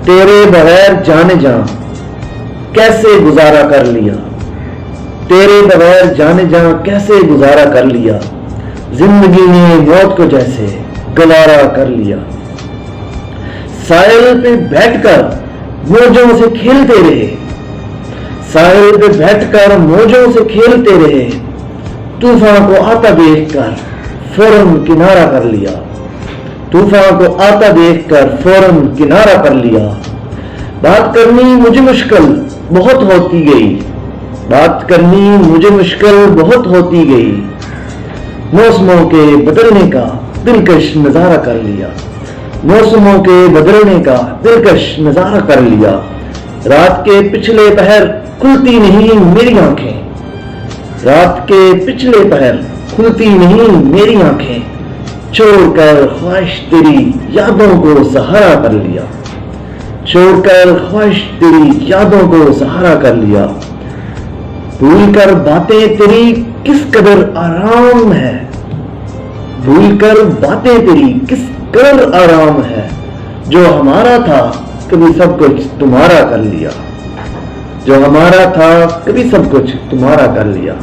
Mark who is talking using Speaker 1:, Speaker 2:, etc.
Speaker 1: तेरे बगैर जाने जा कैसे गुजारा कर लिया, तेरे बगैर जाने जा कैसे गुजारा कर लिया, जिंदगी ने मौत को जैसे गवारा कर लिया। साहिल पे बैठकर मौजों से खेलते रहे, साहिल पे बैठकर मौजों से खेलते रहे, तूफान को आता देखकर फौरन किनारा कर लिया, तूफान को आता देखकर फौरन किनारा कर लिया। बात करनी मुझे मुश्किल बहुत होती गई, बात करनी मुझे मुश्किल बहुत होती गई, मौसमों के बदलने का दिलकश नजारा कर लिया, मौसमों के बदलने का दिलकश नजारा कर लिया। रात के पिछले पहर खुलती नहीं मेरी आंखें, रात के पिछले पहर खुलती नहीं मेरी आंखें, छोड़कर ख्वाहिश तेरी यादों को सहारा कर लिया, छोड़कर ख्वाहिश तेरी यादों को सहारा कर लिया। भूल कर बातें तेरी किस कदर आराम है, भूल कर बातें तेरी किस कदर आराम है, जो हमारा था कभी सब कुछ तुम्हारा कर लिया, जो हमारा था कभी सब कुछ तुम्हारा कर लिया।